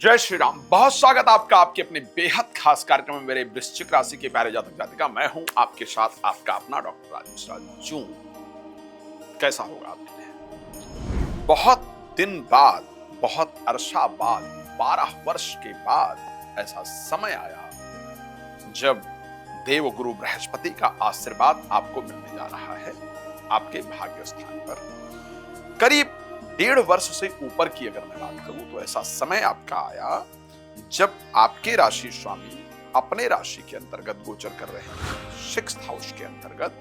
जय श्री राम। बहुत स्वागत आपका आपके अपने बेहद खास कार्यक्रम में मेरे वृश्चिक राशि के प्यारे जातक जातिका। मैं हूं आपके साथ आपका अपना डॉक्टर राजेश राजू। कैसा होगा आपके लिए? बहुत दिन बाद, बहुत अरसा बाद, 12 वर्ष के बाद ऐसा समय आया जब देवगुरु बृहस्पति का आशीर्वाद आपको मिलने जा रहा है आपके भाग्य स्थान पर। करीब 1.5 वर्ष से ऊपर की अगर मैं बात करूं तो ऐसा समय आपका आया जब आपके राशि स्वामी अपने राशि के अंतर्गत गोचर कर रहे हैं 6th हाउस के अंतर्गत,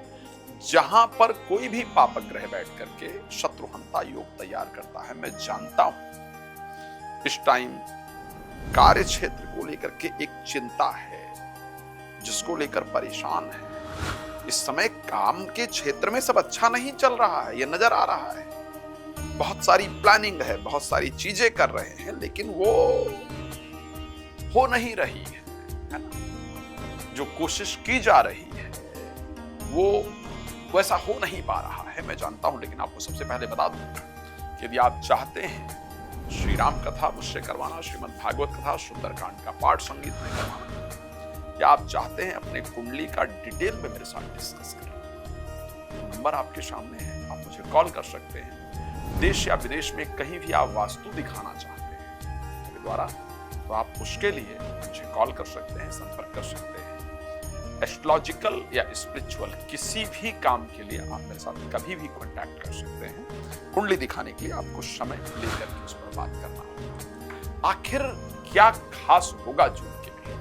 जहां पर कोई भी पापक ग्रह बैठ करके शत्रुहंता योग तैयार करता है। मैं जानता हूं इस टाइम कार्य क्षेत्र को लेकर के एक चिंता है, जिसको लेकर परेशान है। इस समय काम के क्षेत्र में सब अच्छा नहीं चल रहा है, यह नजर आ रहा है। बहुत सारी प्लानिंग है, बहुत सारी चीजें कर रहे हैं, लेकिन वो हो नहीं रही है ना? जो कोशिश की जा रही है वो वैसा हो नहीं पा रहा है, मैं जानता हूं। लेकिन आपको सबसे पहले बता दूं कि यदि आप चाहते हैं श्री राम कथा मुझसे करवाना, श्रीमद् भागवत कथा, सुंदरकांड का पाठ संगीत में करवाना, या आप चाहते हैं अपने कुंडली का डिटेल में मेरे साथ डिस्कस करना, नंबर आपके सामने है। आप मुझे कॉल कर सकते हैं। देश या विदेश में कहीं भी आप वास्तु दिखाना चाहते हैं मेरे द्वारा, तो आप उसके लिए मुझे कॉल कर सकते हैं, संपर्क कर सकते हैं। एस्ट्रोलॉजिकल या स्पिरिचुअल किसी भी काम के लिए आप मेरे साथ कभी भी कांटेक्ट कर सकते हैं। कुंडली दिखाने के लिए आपको समय लेकर के उस पर बात करना होगा। आखिर क्या खास होगा जून के लिए?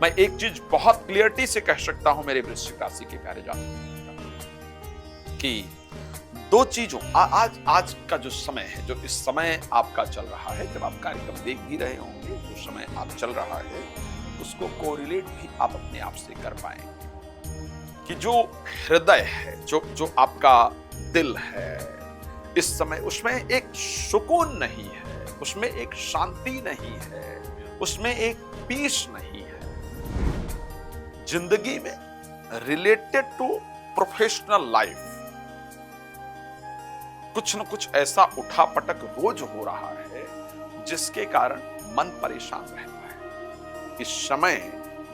मैं एक चीज बहुत क्लियरिटी से कह सकता हूं मेरे वृश्चिक राशि के प्यारे जातक कि दो चीजों आज का जो समय है, जो इस समय आपका चल रहा है, जब आप कार्यक्रम देख भी रहे होंगे, जो समय आप चल रहा है उसको कोरिलेट भी आप अपने आप से कर पाएंगे कि जो हृदय है, जो आपका दिल है इस समय, उसमें एक सुकून नहीं है, उसमें एक शांति नहीं है, उसमें एक पीस नहीं है। जिंदगी में रिलेटेड टू प्रोफेशनल लाइफ कुछ न कुछ ऐसा उठापटक रोज हो रहा है जिसके कारण मन परेशान रहता है। इस समय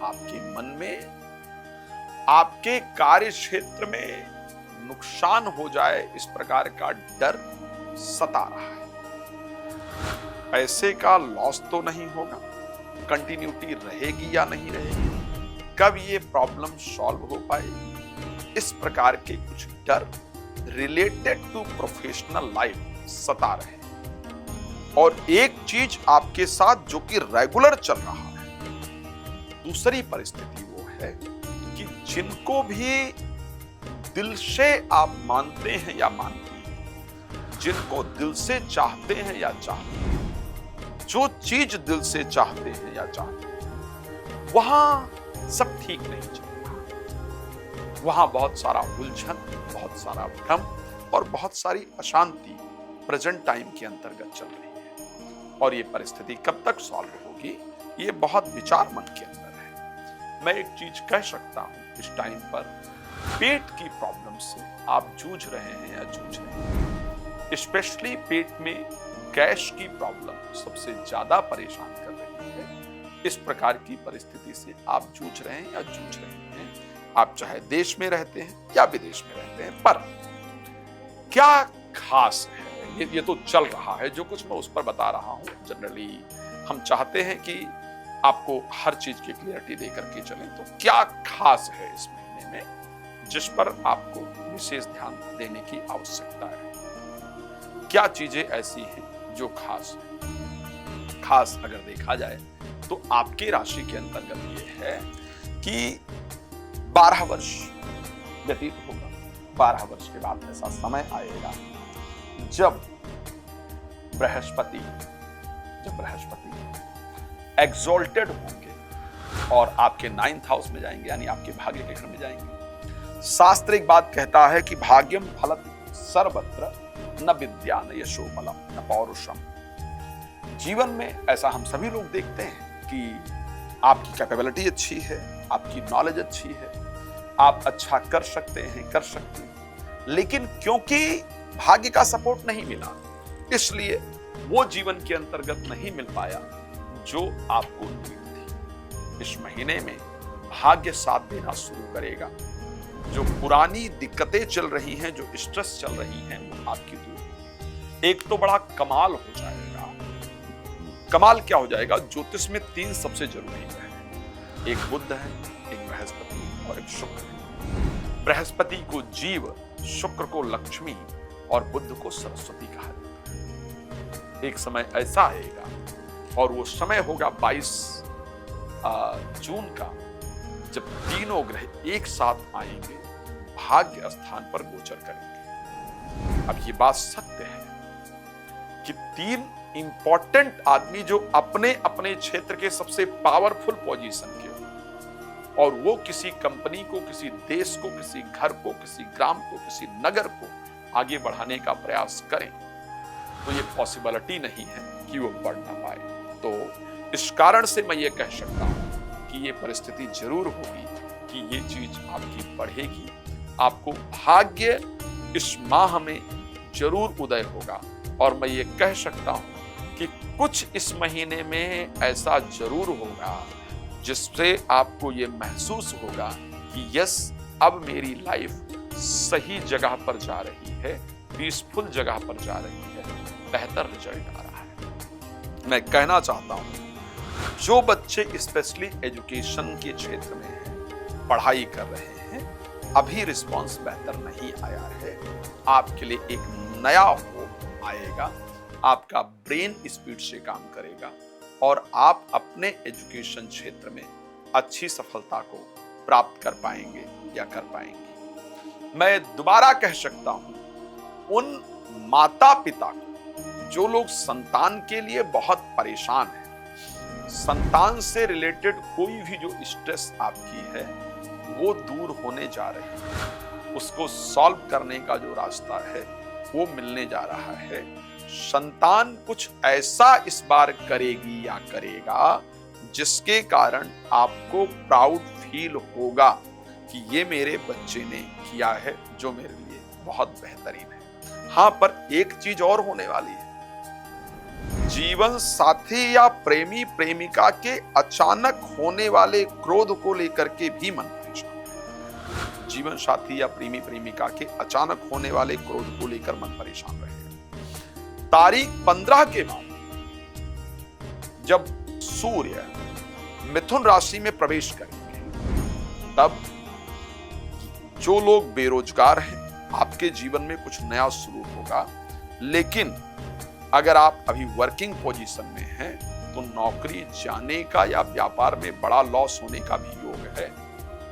आपके मन में आपके कार्य क्षेत्र में नुकसान हो जाए इस प्रकार का डर सता रहा है। पैसे का लॉस तो नहीं होगा, कंटिन्यूटी रहेगी या नहीं रहेगी, कब ये प्रॉब्लम सॉल्व हो पाएगी, इस प्रकार के कुछ डर रिलेटेड टू प्रोफेशनल लाइफ सता रहे। और एक चीज आपके साथ जो कि रेगुलर चल रहा है, दूसरी परिस्थिति वो है कि जिनको भी दिल से आप मानते हैं या मानती हैं, जिनको दिल से चाहते हैं या चाहते हैं, जो चीज दिल से चाहते हैं या चाहते हैं, वहां सब ठीक नहीं चल रहा। वहां बहुत सारा उलझन, बहुत सारा भ्रम और बहुत सारी अशांति प्रेजेंट टाइम के अंतर्गत चल रही है। और ये परिस्थिति कब तक सॉल्व होगी, ये बहुत विचार मन के अंदर है। मैं एक चीज कह सकता हूं, इस टाइम पर पेट की प्रॉब्लम से आप जूझ रहे हैं या जूझ रहे हैं। स्पेशली पेट में गैस की प्रॉब्लम सबसे ज्यादा परेशान कर रही है। इस प्रकार की परिस्थिति से आप जूझ रहे हैं या जूझ रहे हैं। आप चाहे देश में रहते हैं या विदेश में रहते हैं, पर क्या खास है ये तो चल रहा है। जो कुछ मैं उस पर बता रहा हूं, जनरली हम चाहते हैं कि आपको हर चीज की क्लियरिटी देकर के चलें। तो क्या खास है इस महीने में जिस पर आपको विशेष ध्यान देने की आवश्यकता है? क्या चीजें ऐसी हैं जो खास है? खास अगर देखा जाए तो आपके राशि के अंतर्गत ये है कि 12 वर्ष व्यतीत होगा। 12 वर्ष के बाद ऐसा समय आएगा जब बृहस्पति एग्जॉल्टेड होंगे और आपके 9th हाउस में जाएंगे, यानी आपके भाग्य के घर में जाएंगे। शास्त्र एक बात कहता है कि भाग्यम फलति सर्वत्र न विद्या न यशो बलम न पौरुषम। जीवन में ऐसा हम सभी लोग देखते हैं कि आपकी कैपेबिलिटी अच्छी है, आपकी नॉलेज अच्छी है, आप अच्छा कर सकते हैं, लेकिन क्योंकि भाग्य का सपोर्ट नहीं मिला, इसलिए वो जीवन के अंतर्गत नहीं मिल पाया जो आपको नीड थी। इस महीने में भाग्य साथ देना शुरू करेगा। जो पुरानी दिक्कतें चल रही हैं, जो स्ट्रेस चल रही हैं, वो आपकी दूर होगी। एक तो बड़ा कमाल हो जाएगा। कमाल क्या हो जाएगा? ज्योतिष में 3 सबसे जरूरी है। एक बुध है, एक बृहस्पति और एक शुक्र है। बृहस्पति को जीव, शुक्र को लक्ष्मी और बुध को सरस्वती कहा जाता है। एक समय ऐसा आएगा और वो समय होगा 22 जून का, जब तीनों ग्रह एक साथ आएंगे, भाग्य स्थान पर गोचर करेंगे। अब ये बात सत्य है कि 3 इंपॉर्टेंट आदमी जो अपने अपने क्षेत्र के सबसे पावरफुल पोजीशन के, और वो किसी कंपनी को, किसी देश को, किसी घर को, किसी ग्राम को, किसी नगर को आगे बढ़ाने का प्रयास करें, तो ये पॉसिबिलिटी नहीं है कि वो बढ़ ना पाए। तो इस कारण से मैं ये कह सकता हूं कि ये परिस्थिति जरूर होगी कि ये चीज आपकी बढ़ेगी। आपको भाग्य इस माह में जरूर उदय होगा। और मैं ये कह सकता हूं कि कुछ इस महीने में ऐसा जरूर होगा जिससे आपको ये महसूस होगा कि यस, अब मेरी लाइफ सही जगह पर जा रही है, पीसफुल जगह पर जा रही है, बेहतर रिजल्ट आ रहा है। मैं कहना चाहता हूं, जो बच्चे स्पेशली एजुकेशन के क्षेत्र में हैं, पढ़ाई कर रहे हैं, अभी रिस्पांस बेहतर नहीं आया है, आपके लिए एक नया होप आएगा। आपका ब्रेन स्पीड से काम करेगा और आप अपने एजुकेशन क्षेत्र में अच्छी सफलता को प्राप्त कर पाएंगे या कर पाएंगे। मैं दोबारा कह सकता हूं, उन माता पिता को जो लोग संतान के लिए बहुत परेशान हैं, संतान से रिलेटेड कोई भी जो स्ट्रेस आपकी है वो दूर होने जा रही है, उसको सॉल्व करने का जो रास्ता है वो मिलने जा रहा है। संतान कुछ ऐसा इस बार करेगी या करेगा जिसके कारण आपको प्राउड फील होगा कि ये मेरे बच्चे ने किया है जो मेरे लिए बहुत बेहतरीन है। हाँ, पर एक चीज और होने वाली है। जीवन साथी या प्रेमी प्रेमिका के अचानक होने वाले क्रोध को लेकर के भी मन परेशान है। जीवन साथी या प्रेमी प्रेमिका के अचानक होने वाले क्रोध को लेकर मन परेशान रहेगा। तारीख 15 के बाद जब सूर्य मिथुन राशि में प्रवेश करेंगे, तब जो लोग बेरोजगार हैं, आपके जीवन में कुछ नया शुरू होगा। लेकिन अगर आप अभी वर्किंग पोजीशन में हैं, तो नौकरी जाने का या व्यापार में बड़ा लॉस होने का भी योग है,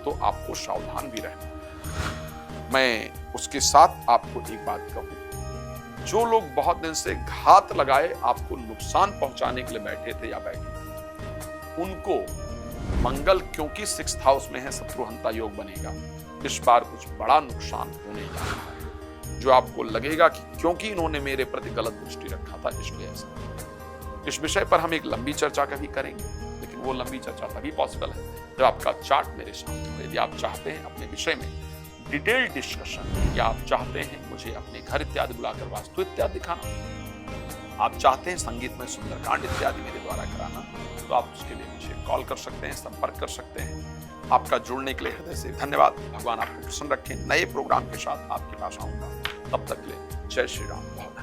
तो आपको सावधान भी रहना। मैं उसके साथ आपको एक बात कहूं, जो लोग बहुत दिन से घात लगाए आपको नुकसान पहुंचाने के लिए बैठे थे या बैठी थी, उनको मंगल क्योंकि 6th हाउस में है, शत्रुहंता योग बनेगा। इस बार कुछ बड़ा नुकसान होने जा रहा है, जो आपको लगेगा कि क्योंकि इन्होंने मेरे प्रति गलत दृष्टि रखा था, इसलिए ऐसा। इस विषय पर हम एक लंबी चर्चा कभी करेंगे, लेकिन वो लंबी चर्चा तभी पॉसिबल है जब आपका चार्ट मेरे सामने हो। यदि आप चाहते हैं अपने विषय में डिटेल डिस्कशन, या आप चाहते हैं मुझे अपने घर इत्यादि बुलाकर वास्तु इत्यादि दिखाना, आप चाहते हैं संगीत में सुंदरकांड इत्यादि मेरे द्वारा कराना, तो आप उसके लिए मुझे कॉल कर सकते हैं, संपर्क कर सकते हैं। आपका जुड़ने के लिए हृदय से धन्यवाद। भगवान आपको प्रसन्न रखें। नए प्रोग्राम के साथ आपके पास आऊंगा। तब तक के लिए जय श्री राम। बहुत